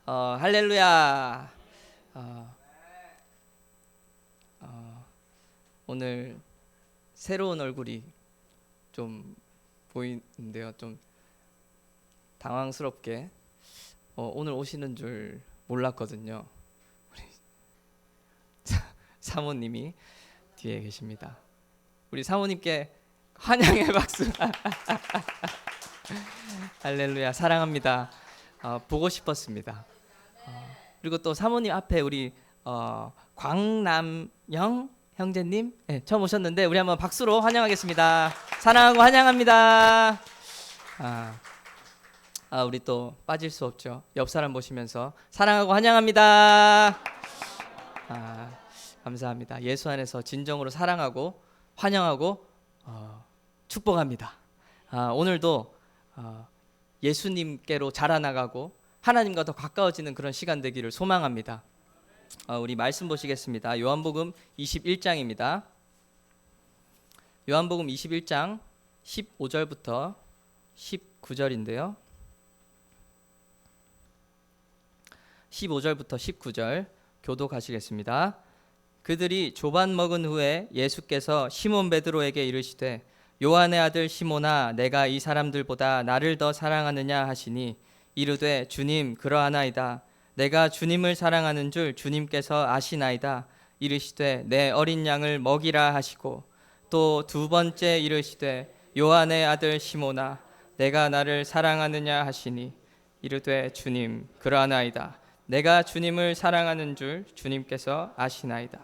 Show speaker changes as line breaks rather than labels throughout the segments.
할렐루야. 어, 오늘 새로운 얼굴이 좀 보이는데요. 좀 당황스럽게 오늘 오시는 줄 몰랐거든요. 우리 사모님이 뒤에 계십니다. 우리 사모님께 환영의 박수. 할렐루야. 사랑합니다. 보고 싶었습니다. 그리고 또 사모님 앞에 우리 광남영 형제님 처음 오셨는데 우리 한번 박수로 환영하겠습니다. 사랑하고 환영합니다. 우리 또 빠질 수 없죠. 옆 사람 보시면서 사랑하고 환영합니다. 감사합니다. 예수 안에서 진정으로 사랑하고 환영하고 축복합니다. 오늘도 예수님께로 자라나가고 하나님과 더 가까워지는 그런 시간 되기를 소망합니다. 우리 말씀 보시겠습니다. 요한복음 21장입니다. 요한복음 21장 15절부터 19절인데요. 15절부터 19절 교독하시겠습니다. 그들이 조반 먹은 후에 예수께서 시몬 베드로에게 이르시되 요한의 아들 시몬아, 내가 이 사람들보다 나를 더 사랑하느냐 하시니 이르되 주님, 그러하나이다. 내가 주님을 사랑하는 줄 주님께서 아시나이다. 이르시되 내 어린 양을 먹이라 하시고 또 두 번째 이르시되 요한의 아들 시몬아, 내가 나를 사랑하느냐 하시니 이르되 주님, 그러하나이다. 내가 주님을 사랑하는 줄 주님께서 아시나이다.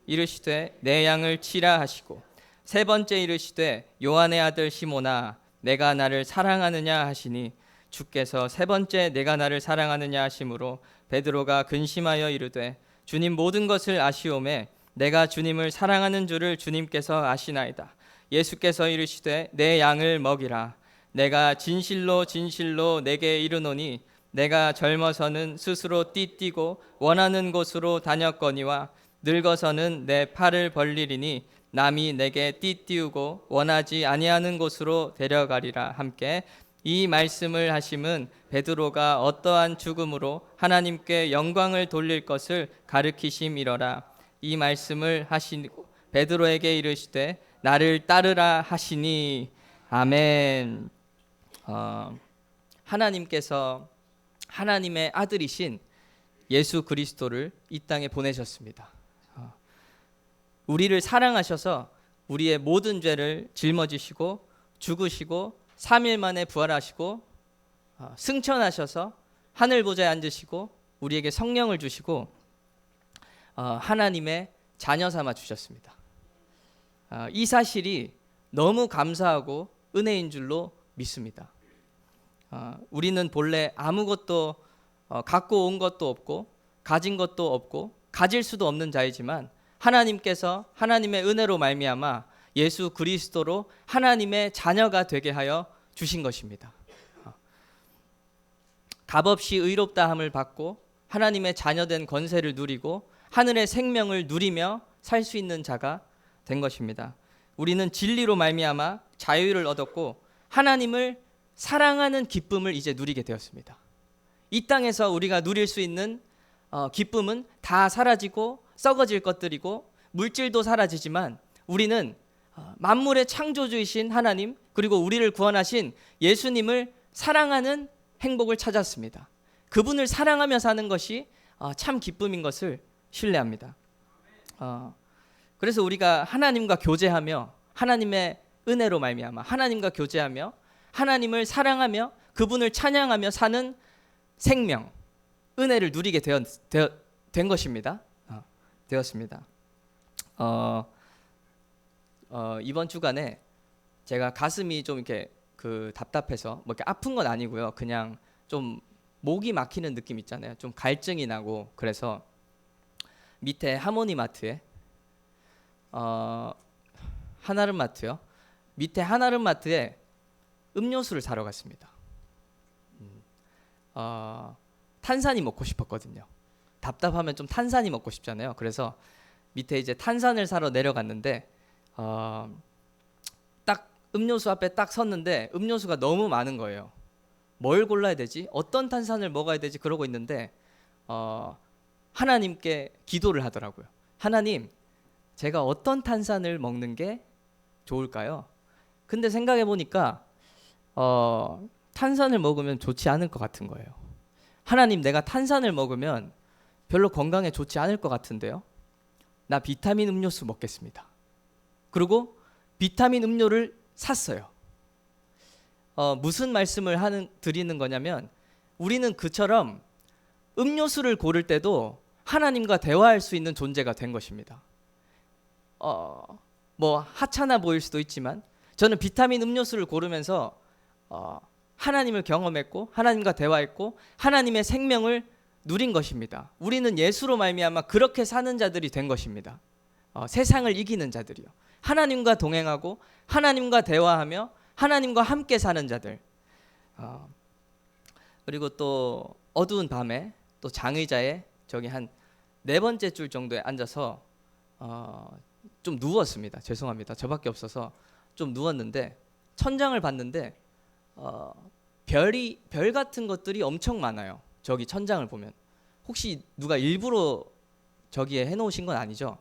이르시되 내 양을 치라 하시고 세 번째 이르시되 요한의 아들 시몬아, 내가 나를 사랑하느냐 하시니 주께서 세 번째 내가 나를 사랑하느냐 하심으로 베드로가 근심하여 이르되 주님, 모든 것을 아시오매 내가 주님을 사랑하는 줄을 주님께서 아시나이다. 예수께서 이르시되 내 양을 먹이라. 내가 진실로 진실로 내게 이르노니 내가 젊어서는 스스로 띠뛰고 원하는 곳으로 다녔거니와 늙어서는 내 팔을 벌리리니 남이 내게 띠띠우고 원하지 아니하는 곳으로 데려가리라. 함께 이 말씀을 하심은 베드로가 어떠한 죽음으로 하나님께 영광을 돌릴 것을 가르치심이러라. 이 말씀을 하시고 베드로에게 이르시되 나를 따르라 하시니. 아멘. 하나님께서 하나님의 아들이신 예수 그리스도를 이 땅에 보내셨습니다. 우리를 사랑하셔서 우리의 모든 죄를 짊어지시고 죽으시고 3일 만에 부활하시고 승천하셔서 하늘 보좌에 앉으시고 우리에게 성령을 주시고 하나님의 자녀 삼아 주셨습니다. 이 사실이 너무 감사하고 은혜인 줄로 믿습니다. 우리는 본래 아무것도 갖고 온 것도 없고 가진 것도 없고 가질 수도 없는 자이지만 하나님께서 하나님의 은혜로 말미암아 예수 그리스도로 하나님의 자녀가 되게 하여 주신 것입니다. 값없이 의롭다함을 받고 하나님의 자녀된 권세를 누리고 하늘의 생명을 누리며 살 수 있는 자가 된 것입니다. 우리는 진리로 말미암아 자유를 얻었고 하나님을 사랑하는 기쁨을 이제 누리게 되었습니다. 이 땅에서 우리가 누릴 수 있는 기쁨은 다 사라지고 썩어질 것들이고 물질도 사라지지만 우리는 만물의 창조주이신 하나님 그리고 우리를 구원하신 예수님을 사랑하는 행복을 찾았습니다. 그분을 사랑하며 사는 것이 참 기쁨인 것을 신뢰합니다. 그래서 우리가 하나님과 교제하며 하나님의 은혜로 말미암아 하나님과 교제하며 하나님을 사랑하며 그분을 찬양하며 사는 생명, 은혜를 누리게 된 것입니다. 되었습니다. 이번 주간에 제가 가슴이 좀 이렇게 답답해서 뭐 이렇게 아픈 건 아니고요. 그냥 좀 목이 막히는 느낌 있잖아요. 좀 갈증이 나고 그래서 밑에 하모니마트에 한아름마트요. 밑에 한아름마트에 음료수를 사러 갔습니다. 탄산이 먹고 싶었거든요. 답답하면 좀 탄산이 먹고 싶잖아요. 그래서 밑에 이제 탄산을 사러 내려갔는데 딱 음료수 앞에 딱 섰는데 음료수가 너무 많은 거예요. 뭘 골라야 되지? 어떤 탄산을 먹어야 되지? 그러고 있는데 하나님께 기도를 하더라고요. 하나님, 제가 어떤 탄산을 먹는 게 좋을까요? 근데 생각해 보니까 탄산을 먹으면 좋지 않을 것 같은 거예요. 하나님, 내가 탄산을 먹으면 별로 건강에 좋지 않을 것 같은데요. 나 비타민 음료수 먹겠습니다. 그리고 비타민 음료를 샀어요. 무슨 말씀을 드리는 거냐면, 우리는 그처럼 음료수를 고를 때도 하나님과 대화할 수 있는 존재가 된 것입니다. 뭐 하찮아 보일 수도 있지만 저는 비타민 음료수를 고르면서 하나님을 경험했고 하나님과 대화했고 하나님의 생명을 누린 것입니다. 우리는 예수로 말미암아 그렇게 사는 자들이 된 것입니다. 세상을 이기는 자들이요. 하나님과 동행하고 하나님과 대화하며 하나님과 함께 사는 자들. 그리고 또 어두운 밤에 또 장의자에 저기 한 4번째 줄 정도에 앉아서 좀 누웠습니다. 죄송합니다. 저밖에 없어서 좀 누웠는데 천장을 봤는데 별 같은 것들이 엄청 많아요. 저기 천장을 보면. 혹시 누가 일부러 저기에 해놓으신 건 아니죠?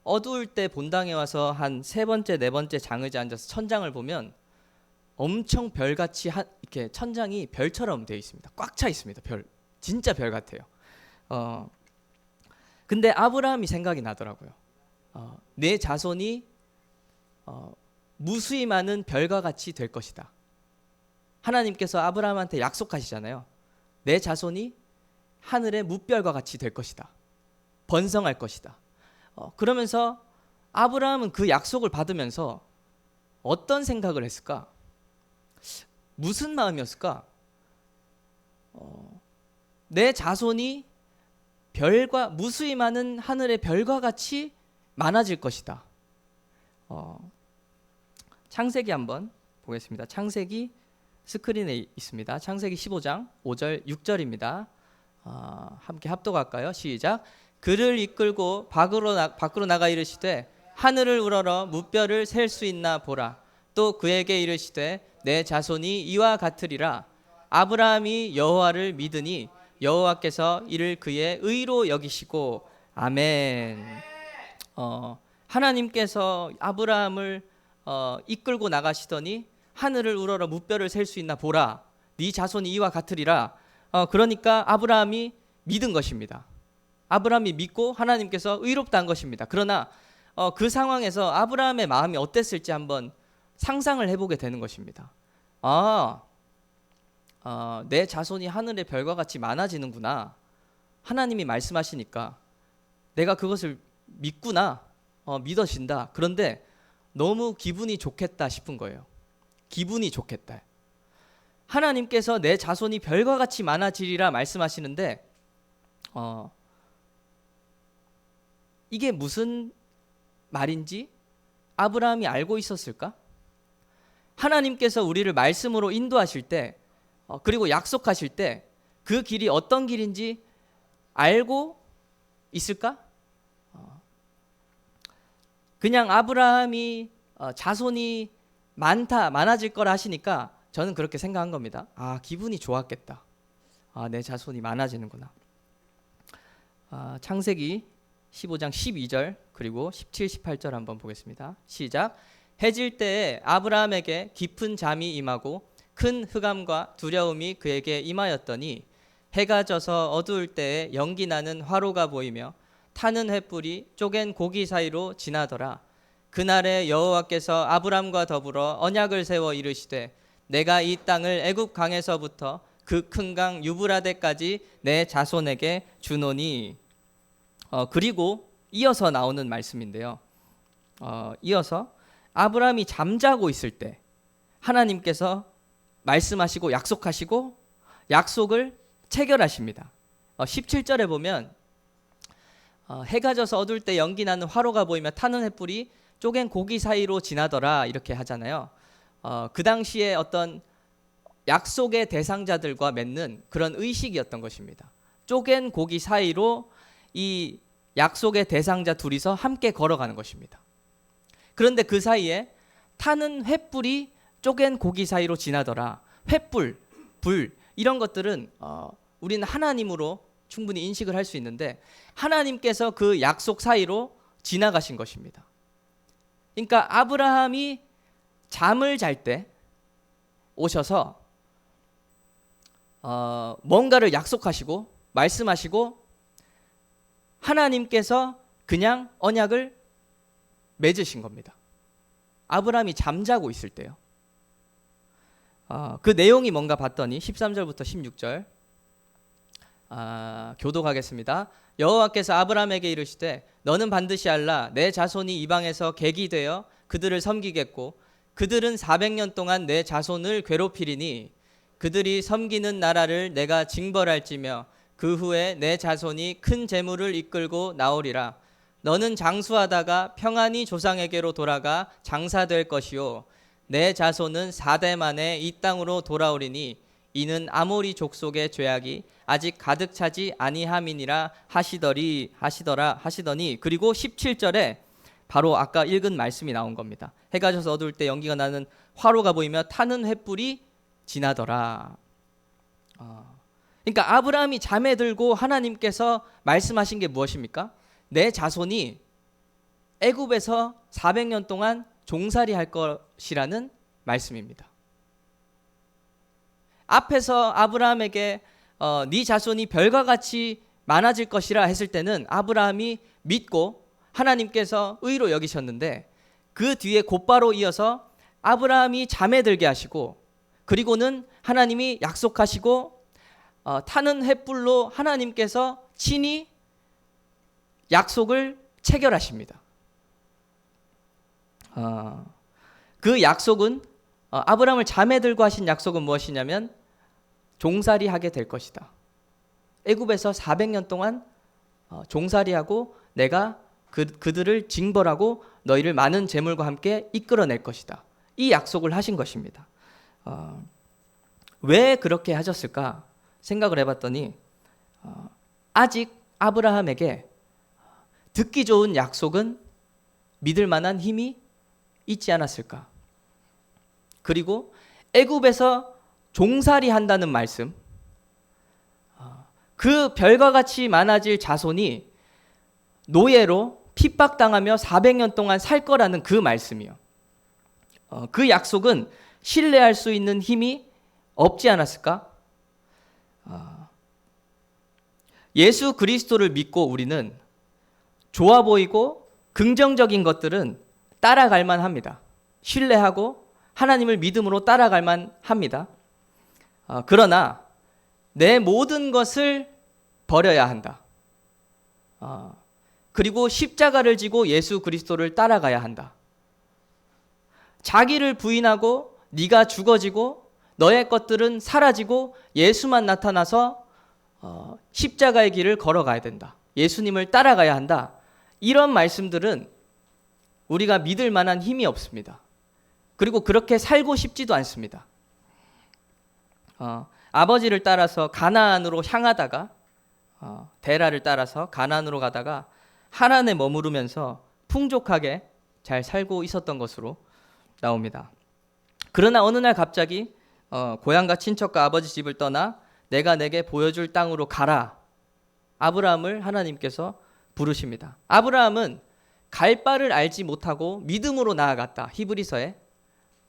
어두울 때 본당에 와서 한 3번째, 4번째 장의자에 앉아서 천장을 보면 엄청 별같이 이렇게 천장이 별처럼 되어 있습니다. 꽉 차 있습니다. 별, 진짜 별 같아요. 근데 아브라함이 생각이 나더라고요. 내 자손이 무수히 많은 별과 같이 될 것이다. 하나님께서 아브라함한테 약속하시잖아요. 내 자손이 하늘의 뭇별과 같이 될 것이다. 번성할 것이다. 그러면서 아브라함은 그 약속을 받으면서 어떤 생각을 했을까? 무슨 마음이었을까? 내 자손이 별과 무수히 많은 하늘의 별과 같이 많아질 것이다. 창세기 한번 보겠습니다. 창세기 스크린에 있습니다. 창세기 15장 5절 6절입니다. 함께 합독할까요? 시작. 그를 이끌고 밖으로 나가 이르시되 하늘을 우러러 뭇별을 셀 수 있나 보라. 또 그에게 이르시되 내 자손이 이와 같으리라. 아브라함이 여호와를 믿으니 여호와께서 이를 그의 의로 여기시고. 아멘. 하나님께서 아브라함을 이끌고 나가시더니 하늘을 우러러 뭇별을 셀 수 있나 보라. 네 자손이 이와 같으리라. 그러니까 아브라함이 믿은 것입니다. 아브라함이 믿고 하나님께서 의롭다 한 것입니다. 그러나 그 상황에서 아브라함의 마음이 어땠을지 한번 상상을 해보게 되는 것입니다. 내 자손이 하늘의 별과 같이 많아지는구나. 하나님이 말씀하시니까 내가 그것을 믿구나. 믿어진다. 그런데 너무 기분이 좋겠다 싶은 거예요. 기분이 좋겠다. 하나님께서 내 자손이 별과 같이 많아지리라 말씀하시는데 이게 무슨 말인지 아브라함이 알고 있었을까? 하나님께서 우리를 말씀으로 인도하실 때 그리고 약속하실 때 그 길이 어떤 길인지 알고 있을까? 그냥 아브라함이 자손이 많아질 거라 하시니까 저는 그렇게 생각한 겁니다. 기분이 좋았겠다. 내 자손이 많아지는구나. 창세기 15장 12절 그리고 17, 18절 한번 보겠습니다. 시작. 해질 때에 아브라함에게 깊은 잠이 임하고 큰 흑암과 두려움이 그에게 임하였더니 해가 져서 어두울 때에 연기 나는 화로가 보이며 타는 횃불이 쪼갠 고기 사이로 지나더라. 그날에 여호와께서 아브람과 더불어 언약을 세워 이르시되 내가 이 땅을 애굽 강에서부터 그 큰 강 유브라데까지 내 자손에게 주노니. 그리고 이어서 나오는 말씀인데요. 이어서 아브람이 잠자고 있을 때 하나님께서 말씀하시고 약속하시고 약속을 체결하십니다. 17절에 보면 해가 져서 어두울 때 연기 나는 화로가 보이며 타는 횃불이 쪼갠 고기 사이로 지나더라 이렇게 하잖아요. 그 당시에 어떤 약속의 대상자들과 맺는 그런 의식이었던 것입니다. 쪼갠 고기 사이로 이 약속의 대상자 둘이서 함께 걸어가는 것입니다. 그런데 그 사이에 타는 횃불이 쪼갠 고기 사이로 지나더라. 횃불, 불 이런 것들은 우리는 하나님으로 충분히 인식을 할 수 있는데 하나님께서 그 약속 사이로 지나가신 것입니다. 그러니까 아브라함이 잠을 잘 때 오셔서 뭔가를 약속하시고 말씀하시고 하나님께서 그냥 언약을 맺으신 겁니다. 아브라함이 잠자고 있을 때요. 그 내용이 뭔가 봤더니 13절부터 16절 교독하겠습니다. 여호와께서 아브라함에게 이르시되 너는 반드시 알라 내 자손이 이방에서 객이 되어 그들을 섬기겠고 그들은 400년 동안 내 자손을 괴롭히리니 그들이 섬기는 나라를 내가 징벌할지며 그 후에 내 자손이 큰 재물을 이끌고 나오리라. 너는 장수하다가 평안히 조상에게로 돌아가 장사될 것이요 내 자손은 4대 만에 이 땅으로 돌아오리니 이는 아모리 족속의 죄악이 아직 가득 차지 아니함이니라 하시더니 그리고 17절에 바로 아까 읽은 말씀이 나온 겁니다. 해가 져서 어두울 때 연기가 나는 화로가 보이며 타는 횃불이 지나더라. 그러니까 아브라함이 잠에 들고 하나님께서 말씀하신 게 무엇입니까? 내 자손이 애굽에서 400년 동안 종살이 할 것이라는 말씀입니다. 앞에서 아브라함에게 네 자손이 별과 같이 많아질 것이라 했을 때는 아브라함이 믿고 하나님께서 의로 여기셨는데 그 뒤에 곧바로 이어서 아브라함이 잠에 들게 하시고 그리고는 하나님이 약속하시고 타는 횃불로 하나님께서 친히 약속을 체결하십니다. 그 약속은 아브라함을 잠에 들고 하신 약속은 무엇이냐면 종살이하게 될 것이다. 애굽에서 400년 동안 종살이하고 내가 그들을 징벌하고 너희를 많은 재물과 함께 이끌어낼 것이다. 이 약속을 하신 것입니다. 왜 그렇게 하셨을까 생각을 해봤더니 아직 아브라함에게 듣기 좋은 약속은 믿을 만한 힘이 있지 않았을까. 그리고 애굽에서 종살이 한다는 말씀, 그 별과 같이 많아질 자손이 노예로 핍박당하며 400년 동안 살 거라는 그 말씀이요. 그 약속은 신뢰할 수 있는 힘이 없지 않았을까? 예수 그리스도를 믿고 우리는 좋아 보이고 긍정적인 것들은 따라갈 만합니다. 신뢰하고 하나님을 믿음으로 따라갈 만합니다. 그러나 내 모든 것을 버려야 한다. 그리고 십자가를 지고 예수 그리스도를 따라가야 한다. 자기를 부인하고 네가 죽어지고 너의 것들은 사라지고 예수만 나타나서 십자가의 길을 걸어가야 된다. 예수님을 따라가야 한다. 이런 말씀들은 우리가 믿을 만한 힘이 없습니다. 그리고 그렇게 살고 싶지도 않습니다. 아버지를 따라서 가나안으로 향하다가 데라를 따라서 가나안으로 가다가 하란에 머무르면서 풍족하게 잘 살고 있었던 것으로 나옵니다. 그러나 어느 날 갑자기 고향과 친척과 아버지 집을 떠나 내가 내게 보여줄 땅으로 가라. 아브라함을 하나님께서 부르십니다. 아브라함은 갈 바를 알지 못하고 믿음으로 나아갔다. 히브리서에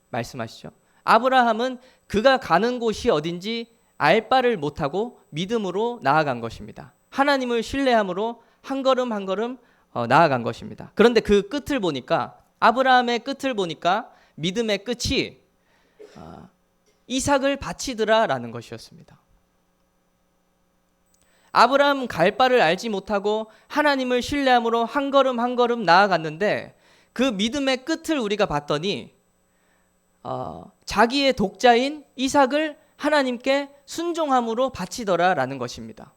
말씀하시죠. 아브라함은 그가 가는 곳이 어딘지 알 바를 못하고 믿음으로 나아간 것입니다. 하나님을 신뢰함으로 한 걸음 한 걸음 나아간 것입니다. 그런데 그 끝을 보니까 아브라함의 끝을 보니까 믿음의 끝이 이삭을 바치더라라는 것이었습니다. 아브라함은 갈 바를 알지 못하고 하나님을 신뢰함으로 한 걸음 한 걸음 나아갔는데 그 믿음의 끝을 우리가 봤더니 자기의 독자인 이삭을 하나님께 순종함으로 바치더라라는 것입니다.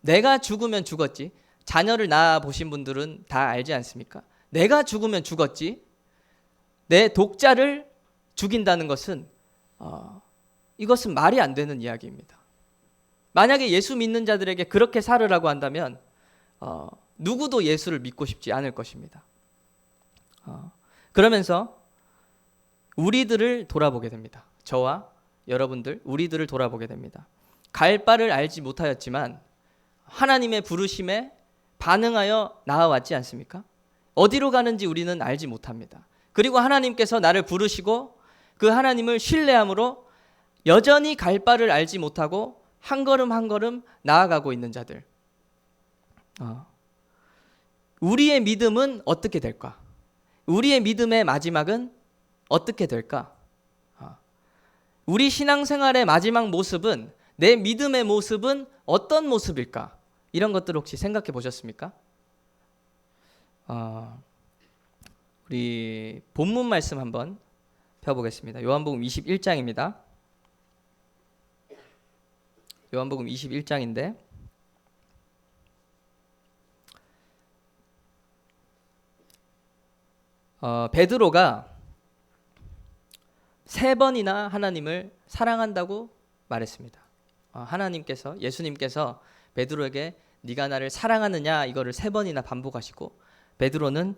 내가 죽으면 죽었지. 자녀를 낳아 보신 분들은 다 알지 않습니까? 내가 죽으면 죽었지. 내 독자를 죽인다는 것은 이것은 말이 안 되는 이야기입니다. 만약에 예수 믿는 자들에게 그렇게 살으라고 한다면 누구도 예수를 믿고 싶지 않을 것입니다. 그러면서 우리들을 돌아보게 됩니다. 저와 여러분들 우리들을 돌아보게 됩니다. 갈 바를 알지 못하였지만 하나님의 부르심에 반응하여 나아왔지 않습니까? 어디로 가는지 우리는 알지 못합니다. 그리고 하나님께서 나를 부르시고 그 하나님을 신뢰함으로 여전히 갈 바를 알지 못하고 한 걸음 한 걸음 나아가고 있는 자들. 우리의 믿음은 어떻게 될까? 우리의 믿음의 마지막은 어떻게 될까? 우리 신앙생활의 마지막 모습은, 내 믿음의 모습은 어떤 모습일까? 이런 것들 혹시 생각해 보셨습니까? 우리 본문 말씀 한번 펴보겠습니다. 요한복음 21장입니다. 요한복음 21장인데 베드로가 3번이나 하나님을 사랑한다고 말했습니다. 예수님께서 베드로에게 네가 나를 사랑하느냐 이거를 3번이나 반복하시고 베드로는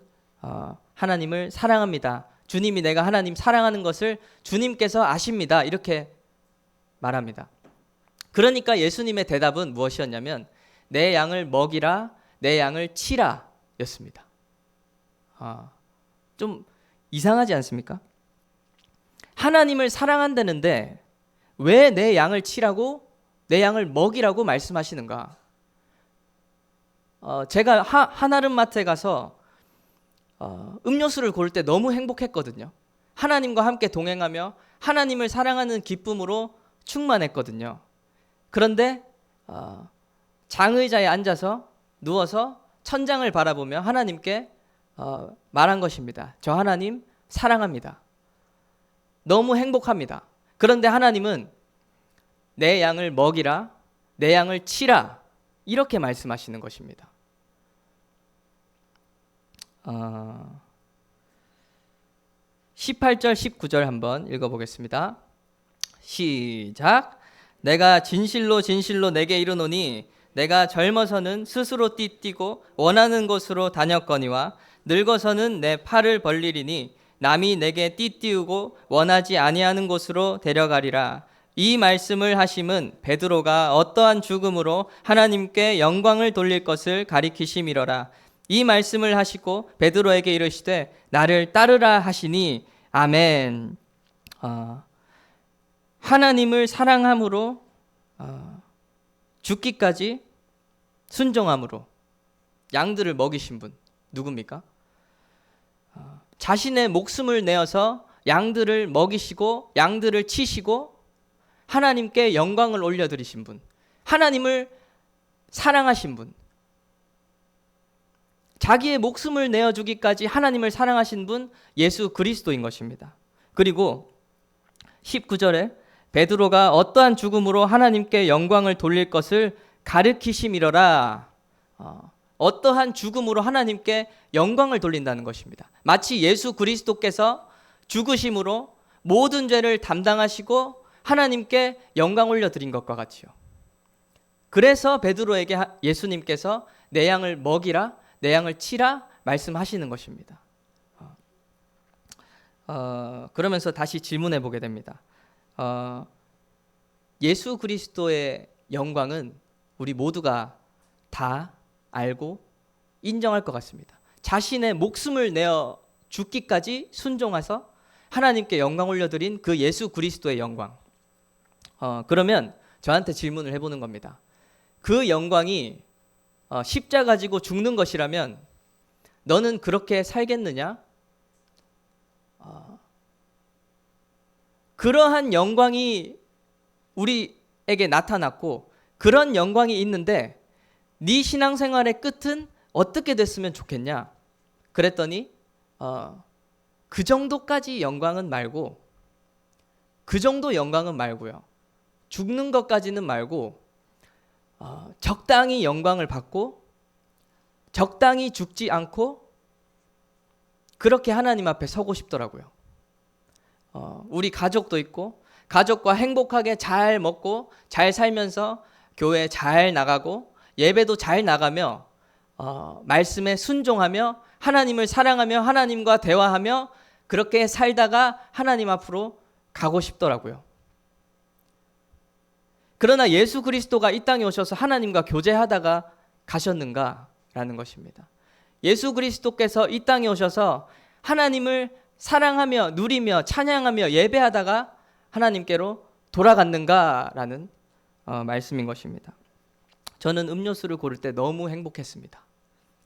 하나님을 사랑합니다. 주님이 내가 하나님 사랑하는 것을 주님께서 아십니다. 이렇게 말합니다. 그러니까 예수님의 대답은 무엇이었냐면 내 양을 먹이라, 내 양을 치라 였습니다. 좀 이상하지 않습니까? 하나님을 사랑한다는데 왜 내 양을 치라고, 내 양을 먹이라고 말씀하시는가? 제가 한아름마트에 가서 음료수를 고를 때 너무 행복했거든요. 하나님과 함께 동행하며 하나님을 사랑하는 기쁨으로 충만했거든요. 그런데 장의자에 앉아서 누워서 천장을 바라보며 하나님께 말한 것입니다. 저 하나님 사랑합니다. 너무 행복합니다. 그런데 하나님은 내 양을 먹이라, 내 양을 치라 이렇게 말씀하시는 것입니다. 18절 19절 한번 읽어보겠습니다. 시작. 내가 진실로 진실로 내게 이르노니 내가 젊어서는 스스로 띠뛰고 원하는 곳으로 다녔거니와 늙어서는 내 팔을 벌리리니 남이 내게 띠띠우고 원하지 아니하는 곳으로 데려가리라. 이 말씀을 하심은 베드로가 어떠한 죽음으로 하나님께 영광을 돌릴 것을 가리키심이로라. 이 말씀을 하시고 베드로에게 이르시되 나를 따르라 하시니 아멘. 하나님을 사랑함으로 죽기까지 순종함으로 양들을 먹이신 분 누굽니까? 자신의 목숨을 내어서 양들을 먹이시고 양들을 치시고 하나님께 영광을 올려드리신 분, 하나님을 사랑하신 분, 자기의 목숨을 내어주기까지 하나님을 사랑하신 분 예수 그리스도인 것입니다. 그리고 19절에 베드로가 어떠한 죽음으로 하나님께 영광을 돌릴 것을 가르치심이로라. 어떠한 죽음으로 하나님께 영광을 돌린다는 것입니다. 마치 예수 그리스도께서 죽으심으로 모든 죄를 담당하시고 하나님께 영광 올려드린 것과 같이요. 그래서 베드로에게 예수님께서 내 양을 먹이라, 내 양을 치라 말씀하시는 것입니다. 그러면서 다시 질문해 보게 됩니다. 예수 그리스도의 영광은 우리 모두가 다 알고 인정할 것 같습니다. 자신의 목숨을 내어 죽기까지 순종해서 하나님께 영광 올려드린 그 예수 그리스도의 영광. 그러면 저한테 질문을 해보는 겁니다. 그 영광이 십자가 지고 죽는 것이라면 너는 그렇게 살겠느냐? 그러한 영광이 우리에게 나타났고 그런 영광이 있는데 네 신앙생활의 끝은 어떻게 됐으면 좋겠냐? 그랬더니 그 정도까지 영광은 말고, 그 정도 영광은 말고요. 죽는 것까지는 말고 적당히 영광을 받고 적당히 죽지 않고 그렇게 하나님 앞에 서고 싶더라고요. 우리 가족도 있고 가족과 행복하게 잘 먹고 잘 살면서 교회 잘 나가고 예배도 잘 나가며 말씀에 순종하며 하나님을 사랑하며 하나님과 대화하며 그렇게 살다가 하나님 앞으로 가고 싶더라고요. 그러나 예수 그리스도가 이 땅에 오셔서 하나님과 교제하다가 가셨는가라는 것입니다. 예수 그리스도께서 이 땅에 오셔서 하나님을 사랑하며 누리며 찬양하며 예배하다가 하나님께로 돌아갔는가라는 말씀인 것입니다. 저는 음료수를 고를 때 너무 행복했습니다.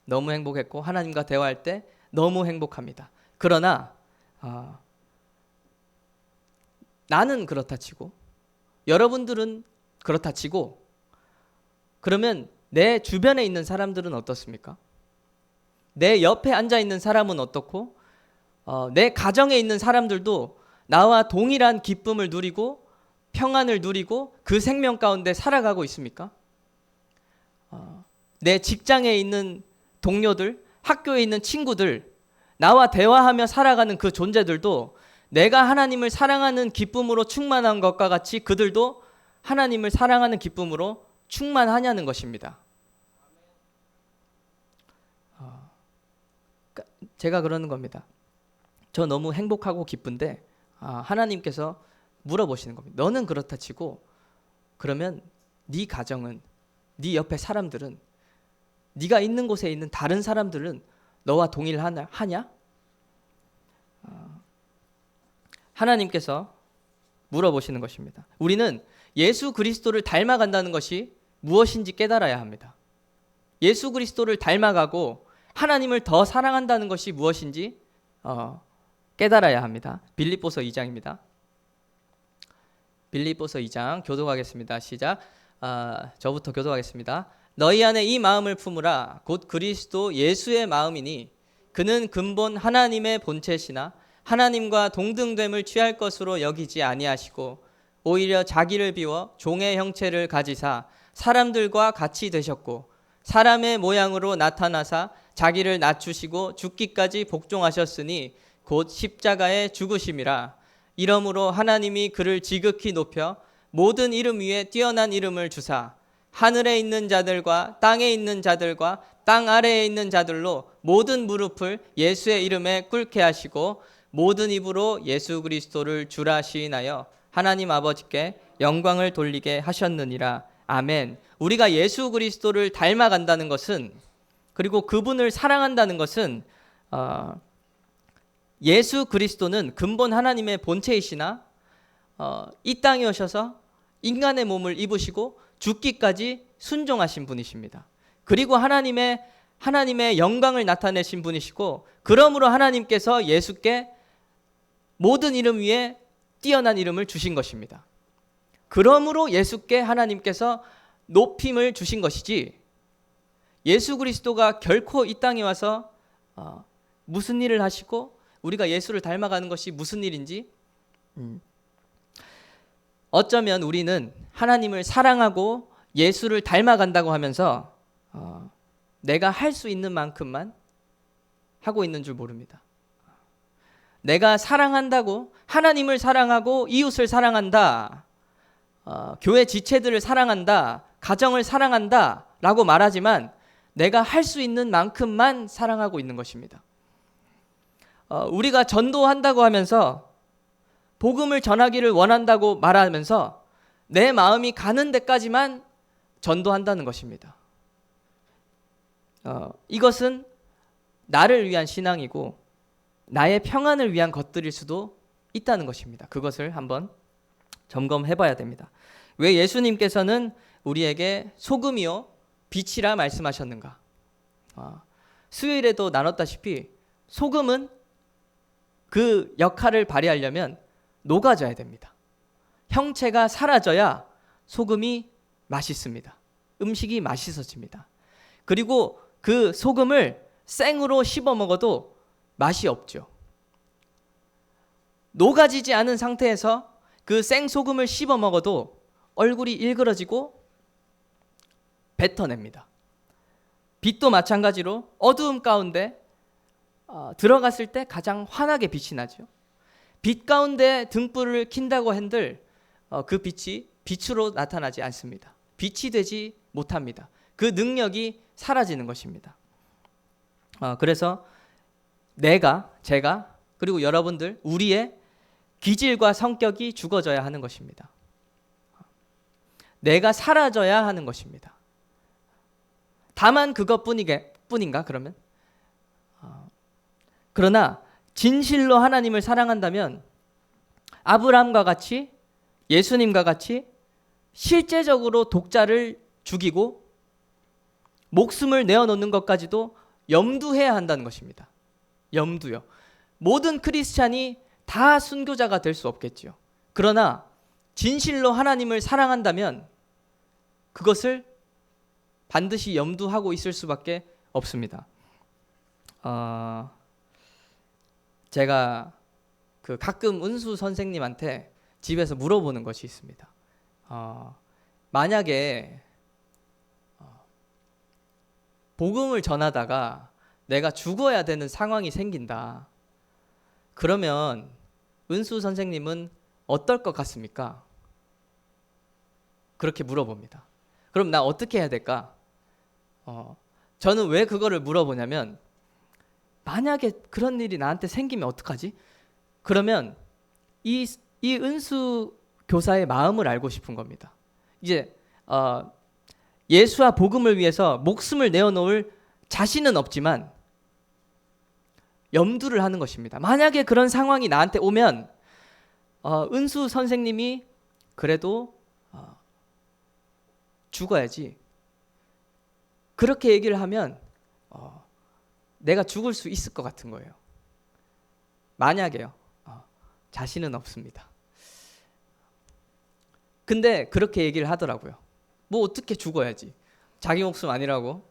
너무 행복했고 하나님과 대화할 때 너무 행복합니다. 그러나 나는 그렇다 치고 여러분들은 그렇다 치고 그러면 내 주변에 있는 사람들은 어떻습니까? 내 옆에 앉아 있는 사람은 어떻고 내 가정에 있는 사람들도 나와 동일한 기쁨을 누리고 평안을 누리고 그 생명 가운데 살아가고 있습니까? 내 직장에 있는 동료들, 학교에 있는 친구들, 나와 대화하며 살아가는 그 존재들도 내가 하나님을 사랑하는 기쁨으로 충만한 것과 같이 그들도 하나님을 사랑하는 기쁨으로 충만하냐는 것입니다. 제가 그러는 겁니다. 저 너무 행복하고 기쁜데 하나님께서 물어보시는 겁니다. 너는 그렇다 치고 그러면 네 가정은, 네 옆에 사람들은, 네가 있는 곳에 있는 다른 사람들은 너와 동일하냐? 하나님께서 물어보시는 것입니다. 우리는 예수 그리스도를 닮아간다는 것이 무엇인지 깨달아야 합니다. 예수 그리스도를 닮아가고 하나님을 더 사랑한다는 것이 무엇인지 깨달아야 합니다. 빌립보서 2장입니다. 빌립보서 2장 교독하겠습니다. 시작. 저부터 교독하겠습니다. 너희 안에 이 마음을 품으라. 곧 그리스도 예수의 마음이니 그는 근본 하나님의 본체시나 하나님과 동등됨을 취할 것으로 여기지 아니하시고 오히려 자기를 비워 종의 형체를 가지사 사람들과 같이 되셨고 사람의 모양으로 나타나사 자기를 낮추시고 죽기까지 복종하셨으니 곧 십자가에 죽으심이라. 이러므로 하나님이 그를 지극히 높여 모든 이름 위에 뛰어난 이름을 주사 하늘에 있는 자들과 땅에 있는 자들과 땅 아래에 있는 자들로 모든 무릎을 예수의 이름에 꿇게 하시고 모든 입으로 예수 그리스도를 주라 시인하여 하나님 아버지께 영광을 돌리게 하셨느니라. 아멘. 우리가 예수 그리스도를 닮아간다는 것은, 그리고 그분을 사랑한다는 것은 예수 그리스도는 근본 하나님의 본체이시나 이 땅에 오셔서 인간의 몸을 입으시고 죽기까지 순종하신 분이십니다. 그리고 하나님의 영광을 나타내신 분이시고 그러므로 하나님께서 예수께 모든 이름 위에 뛰어난 이름을 주신 것입니다. 그러므로 예수께 하나님께서 높임을 주신 것이지 예수 그리스도가 결코 이 땅에 와서 무슨 일을 하시고 우리가 예수를 닮아가는 것이 무슨 일인지 어쩌면 우리는 하나님을 사랑하고 예수를 닮아간다고 하면서 내가 할 수 있는 만큼만 하고 있는 줄 모릅니다. 내가 사랑한다고, 하나님을 사랑하고 이웃을 사랑한다, 교회 지체들을 사랑한다, 가정을 사랑한다 라고 말하지만 내가 할 수 있는 만큼만 사랑하고 있는 것입니다. 우리가 전도한다고 하면서 복음을 전하기를 원한다고 말하면서 내 마음이 가는 데까지만 전도한다는 것입니다. 이것은 나를 위한 신앙이고 나의 평안을 위한 것들일 수도 있다는 것입니다. 그것을 한번 점검해 봐야 됩니다. 왜 예수님께서는 우리에게 소금이요 빛이라 말씀하셨는가? 수요일에도 나눴다시피 소금은 그 역할을 발휘하려면 녹아져야 됩니다. 형체가 사라져야 소금이 맛있습니다. 음식이 맛있어집니다. 그리고 그 소금을 생으로 씹어 먹어도 맛이 없죠. 녹아지지 않은 상태에서 그 생소금을 씹어 먹어도 얼굴이 일그러지고 뱉어냅니다. 빛도 마찬가지로 어두움 가운데 들어갔을 때 가장 환하게 빛이 나죠. 빛 가운데 등불을 킨다고 한들 그 빛이 빛으로 나타나지 않습니다. 빛이 되지 못합니다. 그 능력이 사라지는 것입니다. 그래서 제가 그리고 여러분들 우리의 기질과 성격이 죽어져야 하는 것입니다. 내가 사라져야 하는 것입니다. 다만 그것뿐인가 그러면? 그러나 진실로 하나님을 사랑한다면 아브라함과 같이, 예수님과 같이 실제적으로 독자를 죽이고 목숨을 내어놓는 것까지도 염두해야 한다는 것입니다. 염두요. 모든 크리스찬이 다 순교자가 될 수 없겠지요. 그러나 진실로 하나님을 사랑한다면 그것을 반드시 염두하고 있을 수밖에 없습니다. 제가 가끔 은수 선생님한테 집에서 물어보는 것이 있습니다. 만약에 복음을 전하다가 내가 죽어야 되는 상황이 생긴다. 그러면 은수 선생님은 어떨 것 같습니까? 그렇게 물어봅니다. 그럼 나 어떻게 해야 될까? 저는 왜 그거를 물어보냐면 만약에 그런 일이 나한테 생기면 어떡하지? 그러면 이 은수 교사의 마음을 알고 싶은 겁니다. 이제 예수와 복음을 위해서 목숨을 내어놓을 자신은 없지만 염두를 하는 것입니다. 만약에 그런 상황이 나한테 오면 은수 선생님이 그래도 죽어야지. 그렇게 얘기를 하면 내가 죽을 수 있을 것 같은 거예요. 만약에요. 자신은 없습니다. 근데 그렇게 얘기를 하더라고요. 뭐 어떻게 죽어야지. 자기 목숨 아니라고.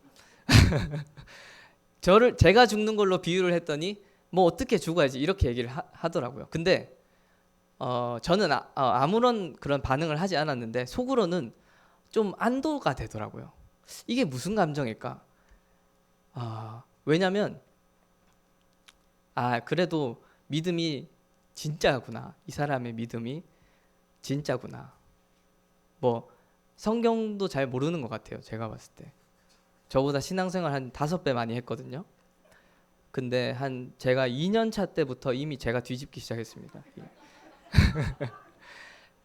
제가 죽는 걸로 비유를 했더니 뭐 어떻게 죽어야지 이렇게 얘기를 하더라고요. 근데 저는 아무런 그런 반응을 하지 않았는데 속으로는 좀 안도가 되더라고요. 이게 무슨 감정일까? 왜냐면 그래도 믿음이 진짜구나. 이 사람의 믿음이 진짜구나. 뭐 성경도 잘 모르는 것 같아요. 제가 봤을 때. 저보다 신앙생활 한 5배 많이 했거든요. 근데 제가 2년 차 때부터 이미 제가 뒤집기 시작했습니다.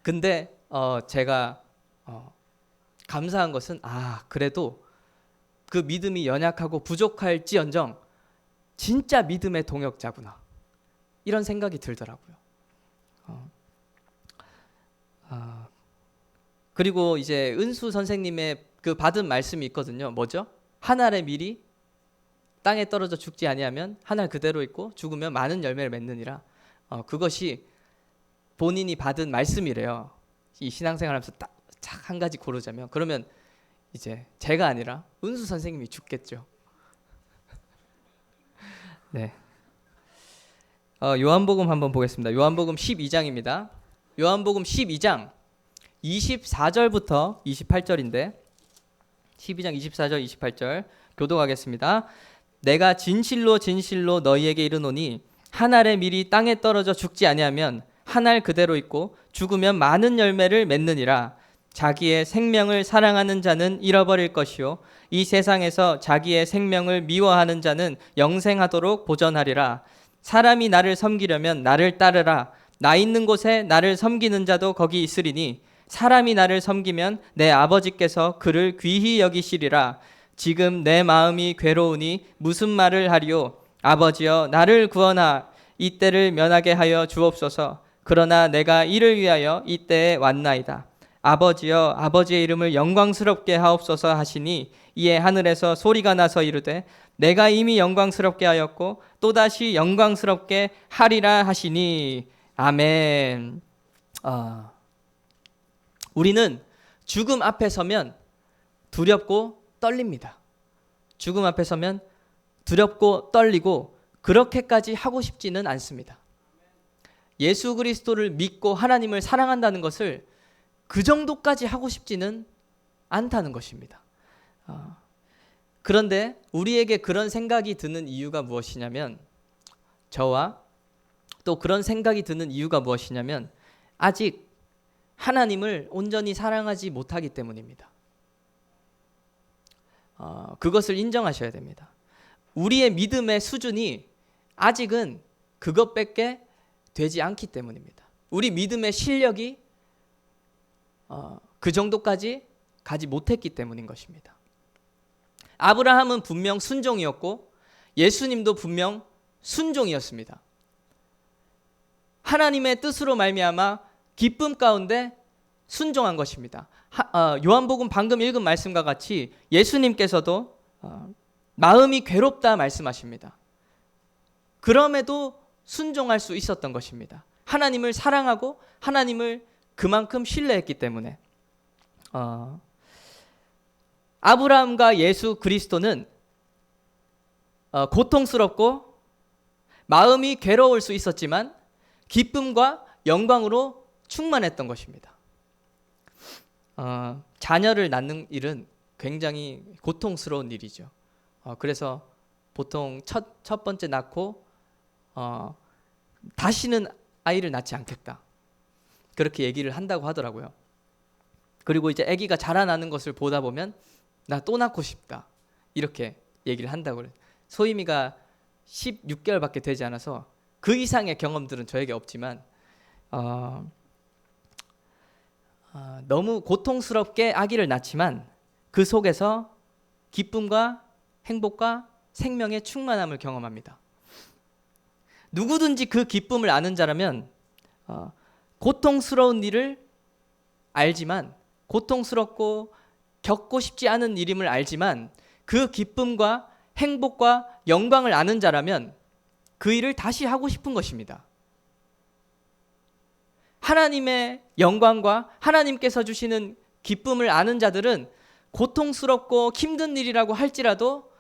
근데 제가 감사한 것은 그래도 그 믿음이 연약하고 부족할지언정 진짜 믿음의 동역자구나. 이런 생각이 들더라고요. 그리고 이제 은수 선생님의 그 받은 말씀이 있거든요. 뭐죠? 한 알의 밀이 땅에 떨어져 죽지 아니하면 한 알 그대로 있고 죽으면 많은 열매를 맺느니라. 그것이 본인이 받은 말씀이래요. 이 신앙생활하면서 딱 한 가지 고르자면 그러면 이제 제가 아니라 은수 선생님이 죽겠죠. 네. 요한복음 한번 보겠습니다. 요한복음 12장입니다. 요한복음 12장 24절부터 28절인데 12장 24절 28절 교독하겠습니다. 내가 진실로 진실로 너희에게 이르노니 한 알의 밀이 땅에 떨어져 죽지 아니하면 한 알 그대로 있고 죽으면 많은 열매를 맺느니라. 자기의 생명을 사랑하는 자는 잃어버릴 것이요 이 세상에서 자기의 생명을 미워하는 자는 영생하도록 보전하리라. 사람이 나를 섬기려면 나를 따르라. 나 있는 곳에 나를 섬기는 자도 거기 있으리니 사람이 나를 섬기면 내 아버지께서 그를 귀히 여기시리라. 지금 내 마음이 괴로우니 무슨 말을 하리요. 아버지여 나를 구원하. 이때를 면하게 하여 주옵소서. 그러나 내가 이를 위하여 이때에 왔나이다. 아버지여 아버지의 이름을 영광스럽게 하옵소서 하시니 이에 하늘에서 소리가 나서 이르되 내가 이미 영광스럽게 하였고 또다시 영광스럽게 하리라 하시니 아멘. 우리는 죽음 앞에 서면 두렵고 떨립니다. 죽음 앞에 서면 두렵고 떨리고 그렇게까지 하고 싶지는 않습니다. 예수 그리스도를 믿고 하나님을 사랑한다는 것을 그 정도까지 하고 싶지는 않다는 것입니다. 그런데 우리에게 그런 생각이 드는 이유가 무엇이냐면 저와 또 그런 생각이 드는 이유가 무엇이냐면 아직 하나님을 온전히 사랑하지 못하기 때문입니다. 그것을 인정하셔야 됩니다. 우리의 믿음의 수준이 아직은 그것밖에 되지 않기 때문입니다. 우리 믿음의 실력이 그 정도까지 가지 못했기 때문인 것입니다. 아브라함은 분명 순종이었고 예수님도 분명 순종이었습니다. 하나님의 뜻으로 말미암아 기쁨 가운데 순종한 것입니다. 요한복음 방금 읽은 말씀과 같이 예수님께서도 마음이 괴롭다 말씀하십니다. 그럼에도 순종할 수 있었던 것입니다. 하나님을 사랑하고 하나님을 그만큼 신뢰했기 때문에. 아브라함과 예수 그리스도는 고통스럽고 마음이 괴로울 수 있었지만 기쁨과 영광으로 충만했던 것입니다. 자녀를 낳는 일은 굉장히 고통스러운 일이죠. 그래서 보통 첫 번째 낳고 다시는 아이를 낳지 않겠다, 그렇게 얘기를 한다고 하더라고요. 그리고 이제 아기가 자라나는 것을 보다 보면 나 또 낳고 싶다, 이렇게 얘기를 한다고 그래요. 소희미가 16개월밖에 되지 않아서 그 이상의 경험들은 저에게 없지만 너무 고통스럽게 아기를 낳지만 그 속에서 기쁨과 행복과 생명의 충만함을 경험합니다. 누구든지 그 기쁨을 아는 자라면 고통스러운 일을 알지만, 고통스럽고 겪고 싶지 않은 일임을 알지만 그 기쁨과 행복과 영광을 아는 자라면 그 일을 다시 하고 싶은 것입니다. 하나님의 영광과 하나님께서 주시는 기쁨을 아는 자들은 고통스럽고 힘든 일이라고 할지라도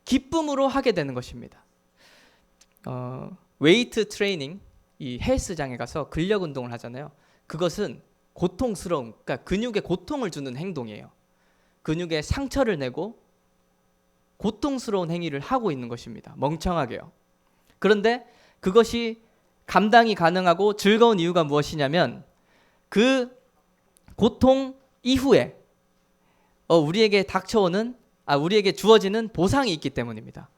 기쁨으로 하게 되는 것입니다. 웨이트 트레이닝, 이 헬스장에 가서 근력 운동을 하잖아요. 그것은 고통스러운, 그러니까 근육에 고통을 주는 행동이에요. 근육에 상처를 내고 고통스러운 행위를 하고 있는 것입니다. 멍청하게요. 그런데 그것이 감당이 가능하고 즐거운 이유가 무엇이냐면 그 고통 이후에 우리에게 우리에게 주어지는 보상이 있기 때문입니다.